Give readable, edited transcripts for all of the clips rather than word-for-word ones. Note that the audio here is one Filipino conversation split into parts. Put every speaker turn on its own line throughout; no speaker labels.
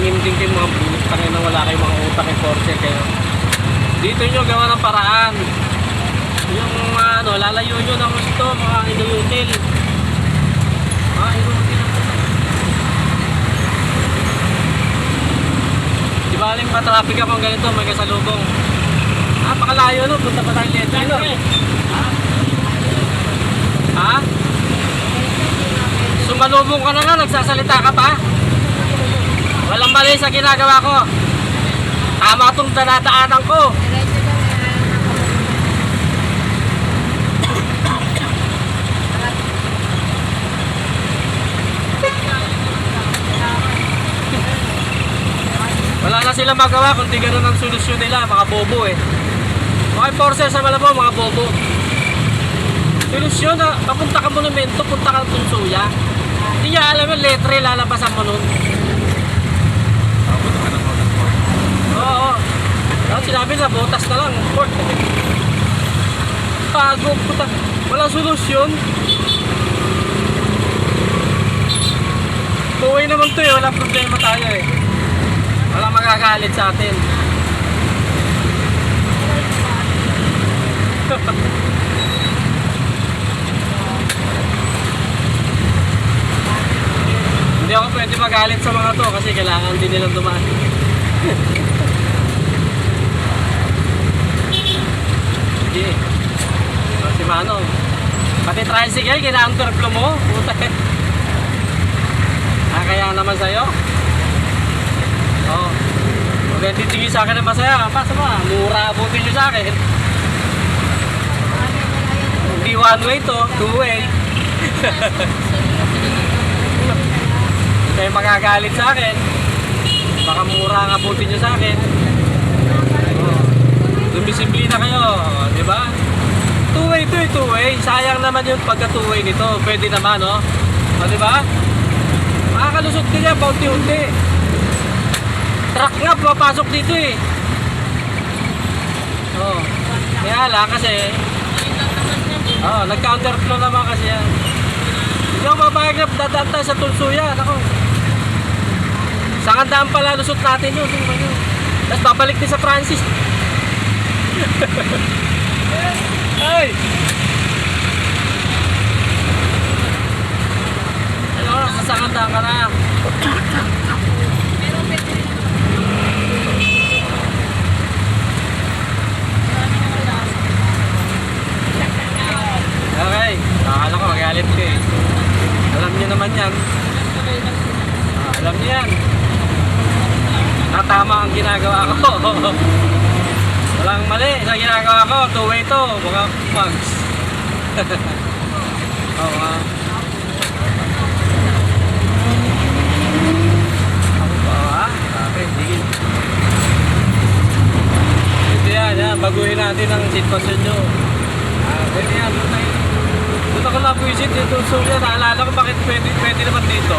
manimdim kayo mga bulos tangin na wala kayong mga utak yung Porsche kayo. Dito nyo gawa ng paraan. Yung ano, lalayo nyo ng gusto, mga inutil. Mga inutil ang puto. Di ba aling pa-traffic akong ganito, may kasalubong. Napakalayo no, punta pa tayo letra no. Ha? Sumalubong ka na nga, nagsasalita ka pa? Walang mali sa ginagawa ko. Tama itong danadaanan ko. Wala na sila magawa kung di ganun ang solusyon nila, mga bobo eh. Mga Porsche sa Malabo, mga bobo. Solusyon na, papunta ka monumento, punta ka ng Tunsuya. Hindi niya alam yung letre, lalabasan mo nun. Oo. Kaya sinabi na, botas na lang. Port. Bago, puta. Walang solusyon. Tuway naman to eh, walang problema tayo eh. Walang magagalit sa atin. Hindi ako pwede magalit sa mga to kasi kailangan din nilang dumaan. Sige. Si Manong. Pati tricycle, kina-underflow mo. Puta eh. Kaya naman sa'yo. Oo. Huwag titigil sa akin ng masaya. Pasa ba? Mura abutin nyo sa akin. Hindi one way to, two way. Kayo magagalit sa akin. Baka mura ang abutin nyo sa akin. Dumisiplina kayo, di ba? Two way to eh, two way. Sayang naman yung pagka two way nito. Pwede naman, no? O, di ba? Makakalusot ka niya, paunti-unti. Truck nga, papasok dito eh. Oh. Kaya lang kasi, nag-counterflow naman kasi yan. Hindi ako mapahag na dadaan tayo sa Tunsuya. Ako. Sangandaan pala lusot natin yun. Tapos babalik din sa Francis. Ay! Ano, sasangandaan ka na. Okay, akala ko magalit ka eh. Alam niyo naman yan. Alam niyo yan. Tama ang ginagawa ko. Walang mali sa ginagawa ko. Two-way to. Mga bugs. Oo nga. Ako pa ha? Okay, sige. Ito yan. Baguhin natin ang sitwasyon nyo. Pwede yan. Doon ako na-visit dito. So yan, naalala ko bakit pwede naman dito.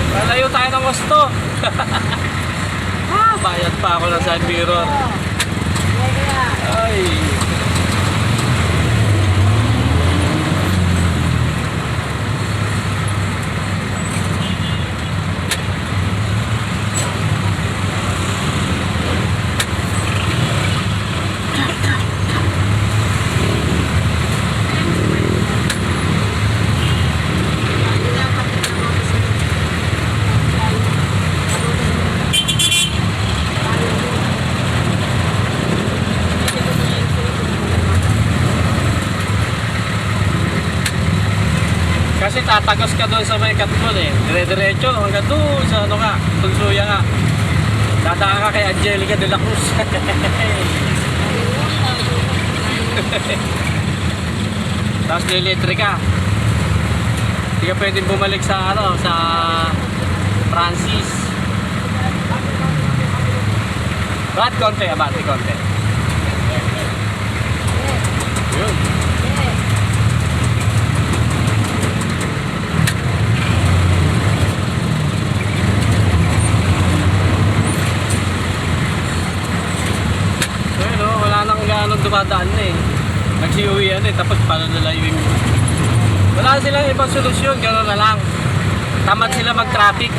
Lalayo tayo ng gusto. Bayad pa ako ng side mirror. Ay. Kasi tatagos ka doon sa may Katmon eh. Dire-diretso hanggang doon sa ano ka, Tunsuya nga. Dadaan ka kay Angelica de la Cruz. Tapos lilitre ka. Hindi ka pwedeng bumalik sa ano, sa Francis. Abati konti. Yun. Anong dumadaan na eh. Nagsiuwian eh, tapos paano nila yung... Wala silang ibang solusyon, gano'n na lang. Tamad sila mag-traffic.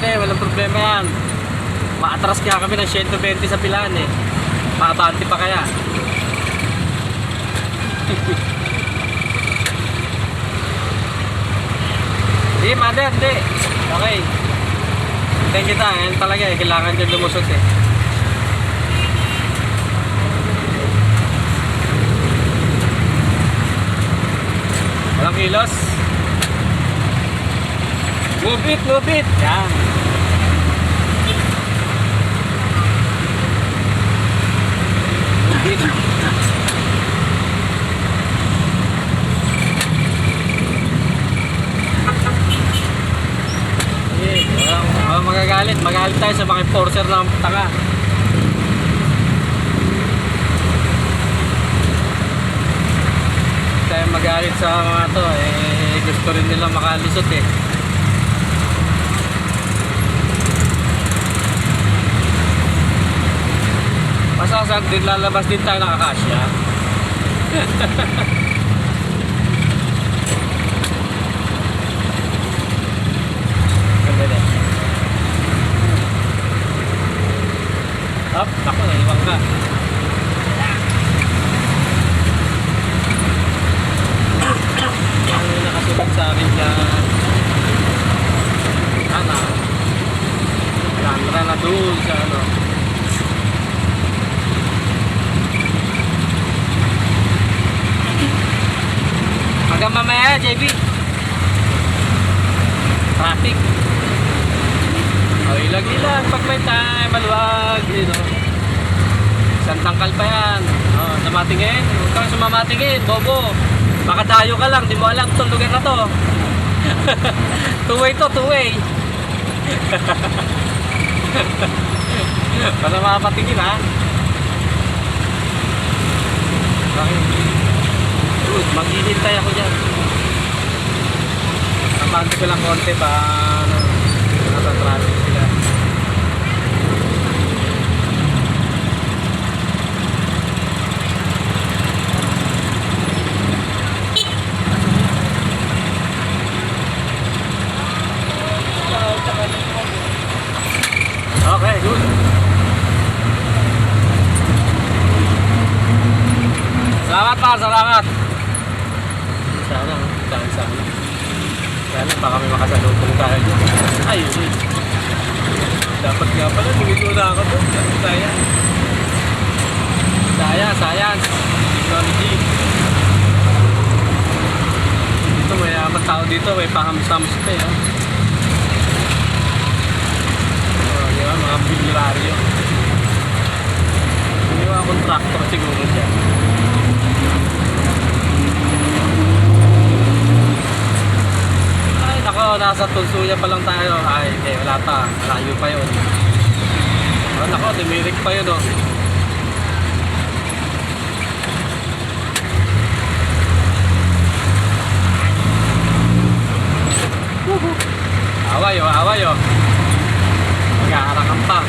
pwede, walang problema yan. Maatras kaya kami ng 120 sa pilaan eh. Maabante pa kaya. Hindi, mother, hindi. Okay. Hintayin kita, yan talaga eh. Kailangan dyan lumusot eh. Walang kilos. Move it, move it. Yan. Move it. Magagalit. Magalit tayo sa mga enforcer ng tanga. Tayo magalit sa mga to eh, gusto rin nila makalusot eh. Masasag din, lalabas din tayo nakakasya. Up, ako naiwan ka. Ano yung nakasunod sa akin dyan? Ano? Camera na doon sa ano. Hanggang mamaya, JB. Traffic. O, ilag-ilag pag may time, maluwag, you know. Isang tangkal pa yan. O, namatingin. Huwag kang sumamatingin, bobo. Baka dayo ka lang, di mo alam itong lugar na to. Two-way to, two-way. Para makapatingin, ha? Bakit? Good, maghihintay ako dyan. Napante ko lang konti pa, ano, nasa traffic sila. Okay, good. Salamat pa, salamat. Sana, sana. Sana baka may makasalubong tayo dyan. Ayun eh. Dapat nga pala, tingin na ako doon. Science. Technology. Dito may mga tao dito, may pahams-hams pa eh. Di ba, mga bilyaryo. Hindi mga contractor siguro dyan. Ay, nako, nasa Tunsuya pa lang tayo. Ay, wala pa. Layo pa yun. Oh, nako, dimirik pa yun, oh. Away, oh. Nag-aarakan pa.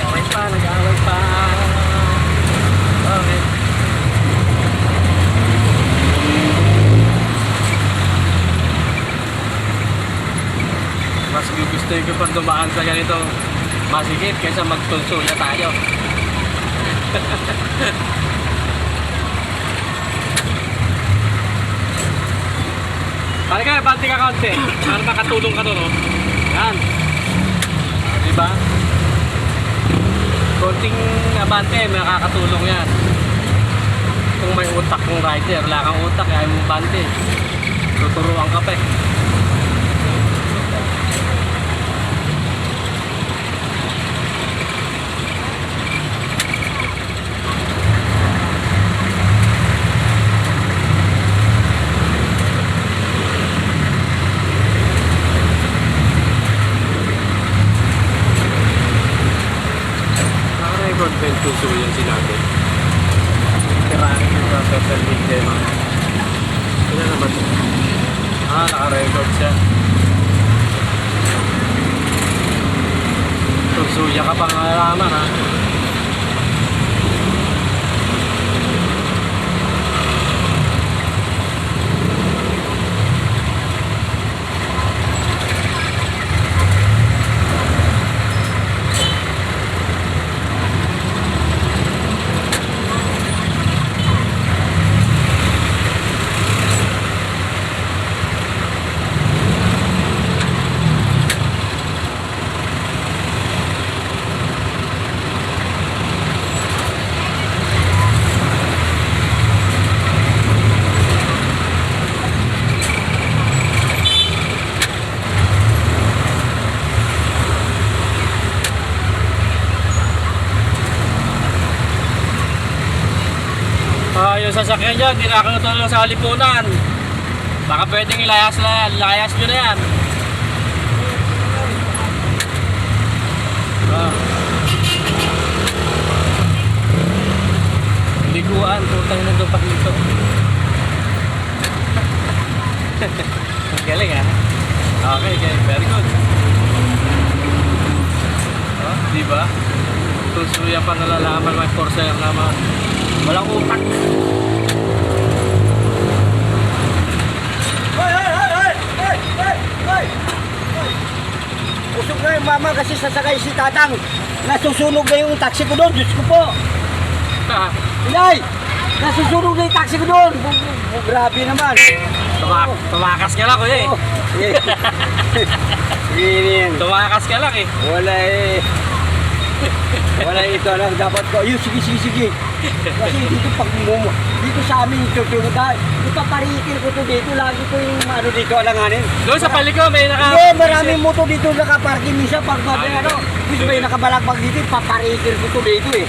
Okay pa, nag-aaral pa. Okay. Mas gusto ko pa dumaan sa ganito masigit kaysa magtulsuya tayo. Halika, banti ka konti. Para makatulong ka doon, oh. Yan. Diba? Konting abante, makakatulong yan. Kung may utak kong rider, wala kang utak, kaya mo bante. Tuturuan ka pa eh. Tuso yan sinabi. Kirahin yung social media yung mga. Sila naman. Naka-record siya. Tusuya ka pang alaman, ha. sasakyan dyan, di nakakatulong sa halipunan. Baka pwedeng ilayas nyo na yan. Liguan, putang na doon dito. Galing ah. Okay, very good. Diba? Tulsuya pa nalalaman may Corsair naman. Walang utak.
Usok na yung mama kasi sasakay si tatang. Nasusunog na yung taxi ko doon. Diyos ko po. Inay! Nasusunog na yung taxi ko doon. Grabe naman.
Tumakas ka lang kuya eh.
Sige.
Tumakas ka lang eh.
Wala ito lang dapat ko. Ayun, sige. Kasi dito sa amin tutulog tayo. Ipaparitin ko to dito. Lagi ko yung ano dito alanganin.
Doon sa paliko may
Hindi, maraming moto dito nakaparking minsan pag gusto may nakabalagbag dito, paparitin ko to dito eh.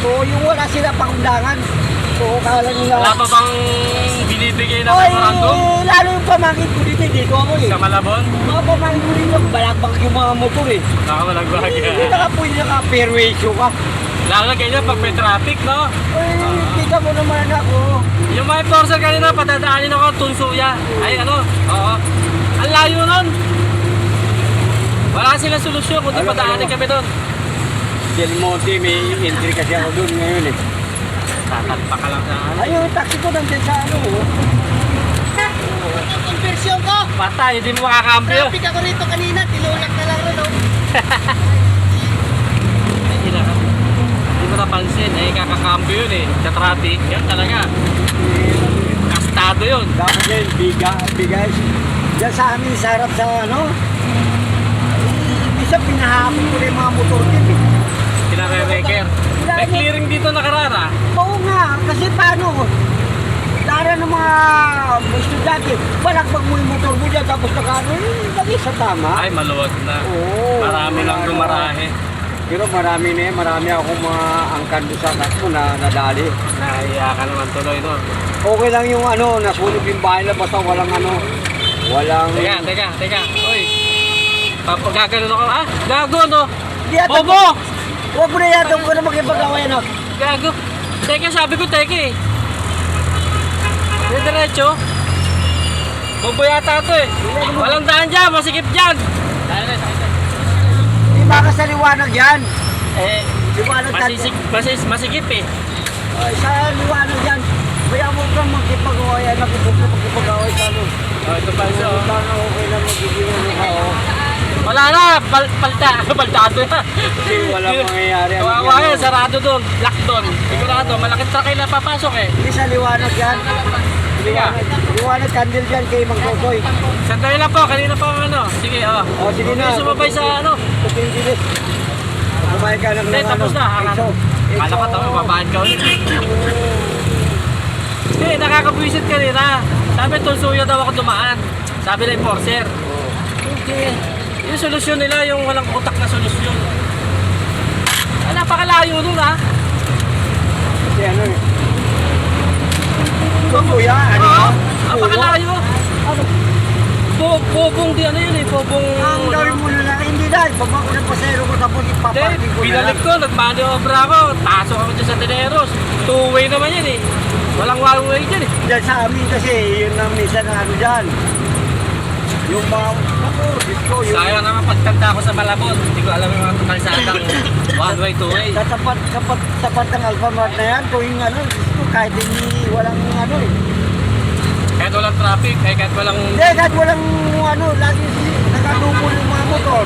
So yung wala sila pakundangan. So kala nila.
Wala pa bang binibigay na
Oy,
memorandum?
lalo yung pamangkin ko dito ako eh.
Sa Malabon?
Mga pamangkin ko dito, balagbag yung mga motor eh.
Nakakalagbag
Hindi
yan.
nakapunin naka-fairway show ka.
Lalo na ganyan pag may traffic, no?
Ay, kita mo naman ako.
Yung mga enforcer kanina, patadaanin ako, Tunsuya. Ay, ano? Oo. Ang layo nun. Wala silang solusyon, kundi padaanin kami doon.
Del Monte, may entry kasi ako doon ngayon eh.
Tatalpa ka lang sa ano.
Ay, yung taxi ko nandun sa ano.
Conversion ko!
Patay, hindi mo makakambyo.
Traffic ako rito kanina, tinulak na lang rin oh.
Hindi mo napansin, eh, kakakambyo yun eh. Sa traffic, yan talaga. Kastado yun.
Dapat yan, bigas. Diyan sa amin, sa harap sa ano. Isa pinahapon ko na yung mga motor din eh.
Kinare-reker. May clearing dito nakarara.
Oo nga, kasi paano? Tara ng mga estudyante, balagbag mo yung motor mo dyan, tapos nakano, lagi sa tama.
Ay, maluwag na.
Oo.
Marami lang dumarahe.
Pero marami akong mga angkan doon sa kat mo na nadali.
Nahiya ka naman tuloy doon.
Okay lang yung ano, nasunog yung bahay na basta walang ano, walang...
Teka. Uy. Papagaganon ako. Ah, gago no.
Di ata-
Bobo!
Huwag mo na yata ko na makipag-away ano.
Gago. Teka, sabi ko teka eh. Diretso. Bobo yata ito eh. Walang daan dyan, masikip dyan.
Di ba ka sa liwanag yan?
Eh,
Liwanag
masikip eh.
Ay, sa liwanag yan. Kaya mo kang makipag-away, makipag-away sa ano.
Oh, ito pa isa oh.
Sana okay lang magiging ano ka oh.
Wala na, paltado na.
Kasi walang mangyayari.
Kawawa yan, sarado doon, lock doon. Sigurado, malaking truck ay napapasok eh.
Hindi sa liwanag yan. Liwanag candle dyan kay Mang Sosoy.
Sandali lang po, kanina pa ano. Sige, oh.
Oh, sige na.
Sumabay sa ano.
Kasi hindi kumain ka ng
Hindi, tapos na. Kala ka tama, babaan ka ulit. Hindi, nakakabwisit kanina. Sabi, Tunsuya daw ako dumaan. Sabi na enforcer. Okay. Yung solusyon nila, yung walang utak na solusyon. Ah, napakalayo nun ah.
Kasi ano eh. Kuya, ano?
Oo, napakalayo. Bobong di ano yun eh, bobong...
Ang gawin mo na lang, hindi dahil. Pag ako ng pasero ko tapos
Hindi,
ipaparking ko na
binalik
lang.
ko, nagmaniobra ako. Taso ako dyan sa Teneros. Two-way naman yan eh. Walang one-way dyan eh.
Diyan sa amin kasi, yun ang minsan na ano dyan. Yung mga motor, disco, yung...
Sayang naman pagtanda ko sa Malabon. Hindi ko alam yung mga kalsadang one-way, two-way.
Tapat ng Alphamart na yan, kung yung ano, disco, kahit hindi walang ano eh.
Kahit walang traffic, kahit walang...
Hindi, kahit walang ano, lagi nakadupol yung mga motor.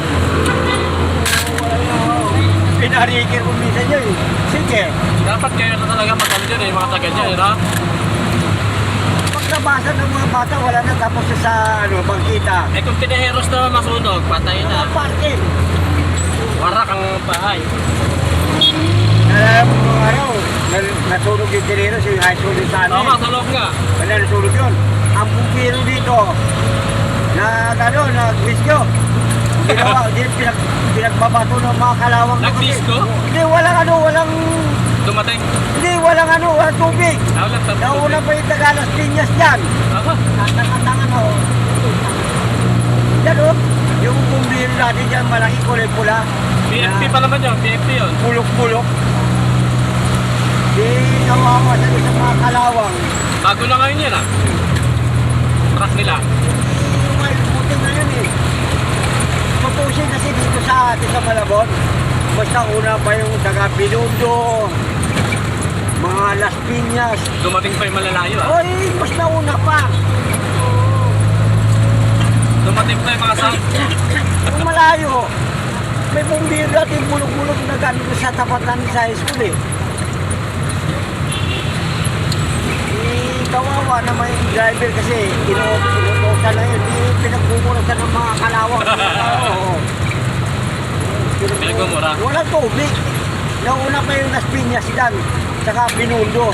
Pinarikir ko minsan yun eh. Sige.
Dapat kayo na talaga mag-ano dyan eh, mga taga dyan eh, no?
Pag nabasa ng mga bata, wala na tapos sa ano, bangkita.
Eh kung Teneros na masunog, patay
Mga
na.
parking.
Warak ang bahay.
Alam mo ano, nasunog yung Teneros, yung high school din sa amin.
Tama, tulog nga.
Wala nasunog yun. Ang bumbiro dito, na ano, nag-disco. Ginawa, pinagbabato ng mga kalawang.
Nag-disco?
Hindi, walang ano, walang
Dumating.
Hindi, walang tubig.
Walang tubig.
Nauna pa yung taga Las Piñas dyan.
Ako.
Tatangan o. Yan o. Yung bumbiro natin dyan, malaki kulay pula.
BFP pa naman yun. BFP yun.
Bulok-bulok. Di nawawa sa mga kalawang.
Bago na ngayon yun ah. Truck nila.
May puting na yun eh. Tutusin kasi dito sa atin sa Malabon. Basta una pa yung taga Binondo, mga Las Piñas.
Dumating pa yung malalayo ah.
Oy, mas nauna pa.
Dumating pa yung mga sa...
Yung malayo. May bumbiro at yung bulok-bulok na gano'n sa tapat namin sa high school eh. Kawawa naman yung driver kasi inutosan na yun. Pinagmumurasan ng mga kalawang. Oo.
Pinagmumura?
Walang tubig. Nauna pa yung Las Piñas dan, saka Binondo.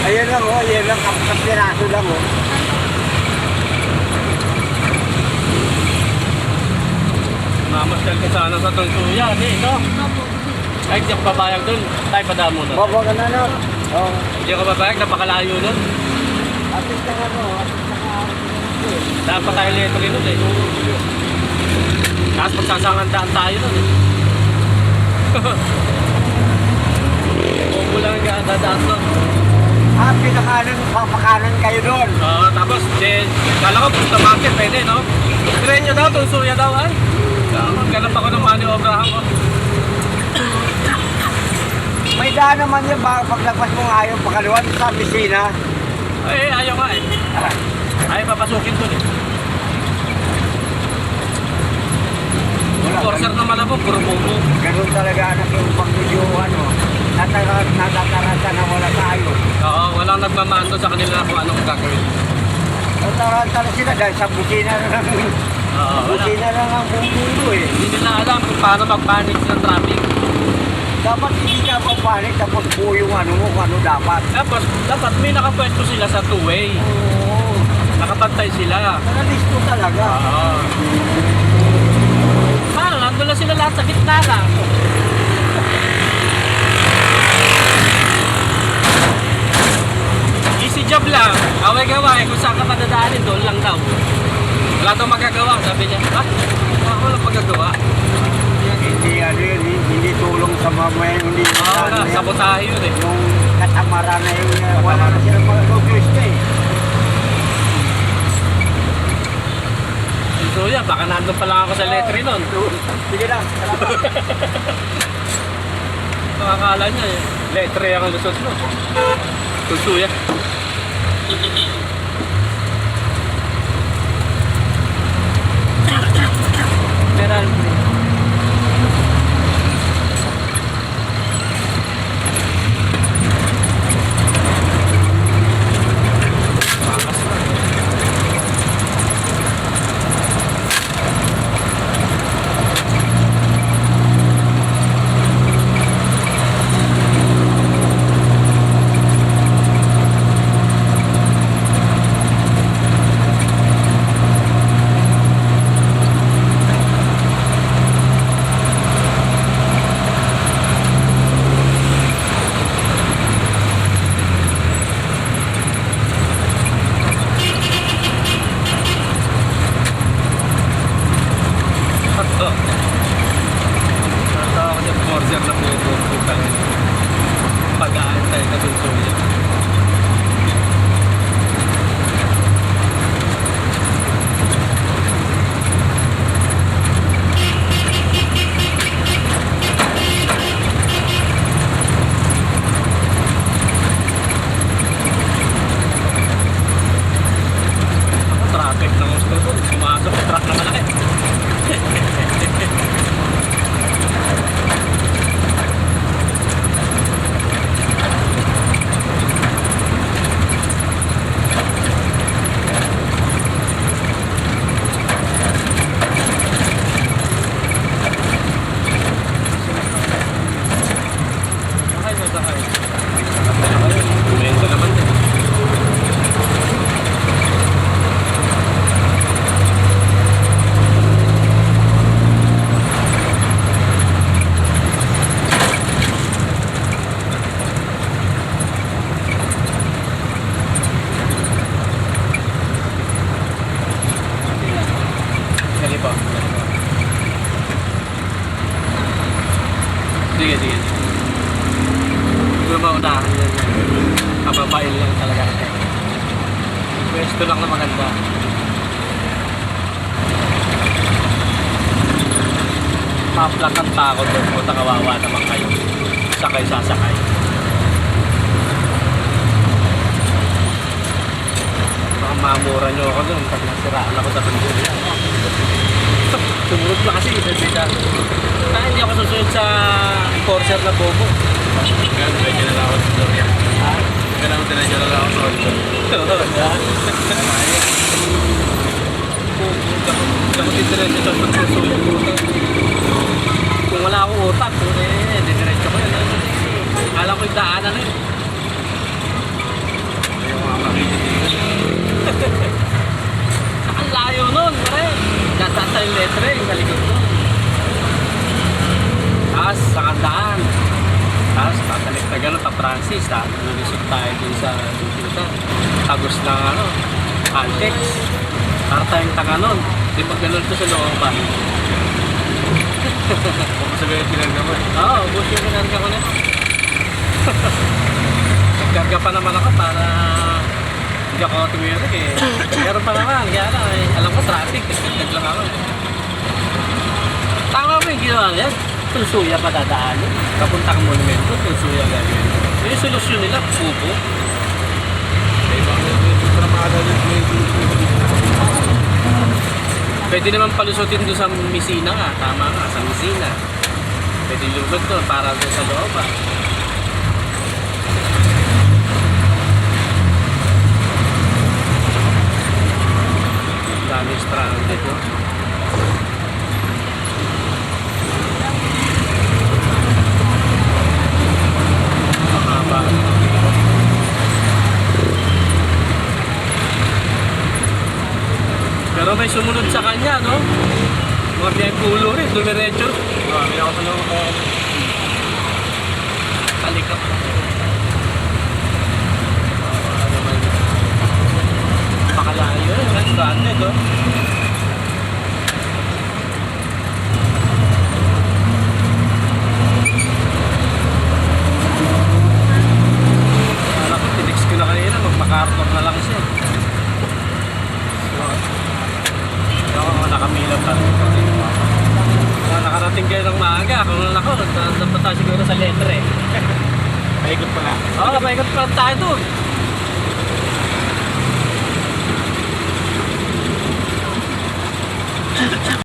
Ayan lang o, ayan lang, kapiraso lang o.
Mamasgal ka sana sa Tulsuya. Hindi, ito. Kahit di ako pabayag dun, tayo padamo nun.
Baba ka na no? Oo.
Hindi ako pabayag, napakalayo nun.
Atis na
Dapat tayo leto rin nun eh. Tapos magsasangandaan tayo nun eh. Opo lang ang dadaan nun.
Papakanan kayo doon.
Oo, tapos, kala ko punta market, pwede, no? Tren nyo daw, Tulsuya daw, ay. Ganap ako ng maniobrahan ko.
May daan naman yan, paglagpas mo nga yung pakaluan sa pisina.
Ay, ayaw nga eh. Ayaw papasukin dun eh. Corsair naman ako, puro bumo.
Ganun talaga anak yung pagbidyuhan, no? Natatarasan na wala tayo.
Oo, walang nagmamando sa kanila kung anong gagawin.
Natatarasan sila dahil sa busina na lang.
Oo, wala.
Busina na lang bumbulo eh.
Hindi nila alam kung paano mag-manage ng traffic.
Dapat hindi ka mapanik tapos po yung mo kung ano dapat.
Dapat may nakapwesto sila sa two-way.
Oo.
Nakapantay sila.
Nakalisto talaga.
Oo. Paano? Nandun lang sila lahat sa gitna lang. Easy job lang. Away-gaway. Kung saan ka padadaanin, doon lang daw. Wala daw magagawa. Sabi niya, ha? Walang magagawa.
Hindi yun, hindi tulong sa mamaya, hindi
Wala. Sabotahe yun eh.
yung katamara na yun, wala na silang mag-gusto eh.
So yan, baka nandun pa lang ako sa letri nun.
Sige lang, salamat.
Makakala niya eh. Letri ang lusot mo. Tulsuya. Meron. Pwesto lang na maganda. Maplak ang takot doon. Puta kawawa naman kayo. Sakay sasakay. Baka mamura nyo ako doon pag nasiraan ako sa tundurya. Sumunod pa kasi isa-isa. Kaya hindi ako susunod sa enforcer na bobo.
Kaya medyo na lang ako sa Doria.
Ha?
Kaya lang medyo na lang ako sa Doria.
Gamot yung diretso sa pagsusulit ko. Kung wala akong utak, diretso ko yun. Kala ko yung daanan na yun.
Yung mga makikita dito.
Ang layo nun, pare. Nasa sa letre, yung kalikot nun. Tapos, sa kandaan. Tapos, tatalik na gano'n pa Francis. Tapos, lulusot tayo dun sa dito. Tagos ng Caltex. Para tayong taga nun. Di pag gano'n to sa looban.
Kung sabihin pinagda mo eh.
Oo, bus yung kinarga ko na. Nagkarga pa naman ako para hindi ako tumirik eh. Meron pa naman, kaya lang eh. Alam ko traffic, nagdag lang ako. Tama ba yung ginawa niya? Tulsuya pa dadaanin. Kapunta kang monumento, Tulsuya gagawin. Yung solusyon nila, pupo.
May ibang medyo na makadali.
Pwede naman palusutin doon sa Misina nga. Tama nga, sa Misina. Pwede lumag doon para doon sa loob ah. Dami stranded oh. Mahaba. Pero may sumunod sa kanya, no? Mga biyangkulo rin, dumiretso.
Marami ako sa loob.
Talikap. Pakalayo yun, right? Stranded, no? Alam ko, tinext ko na kanina, magmakarton na lang siya. Ako nakamilang pa rin. Nakarating kayo ng maaga. Kung lang ako, nagpunta siguro sa letre.
Paikot pa nga.
Oo, paikot pa tayo doon.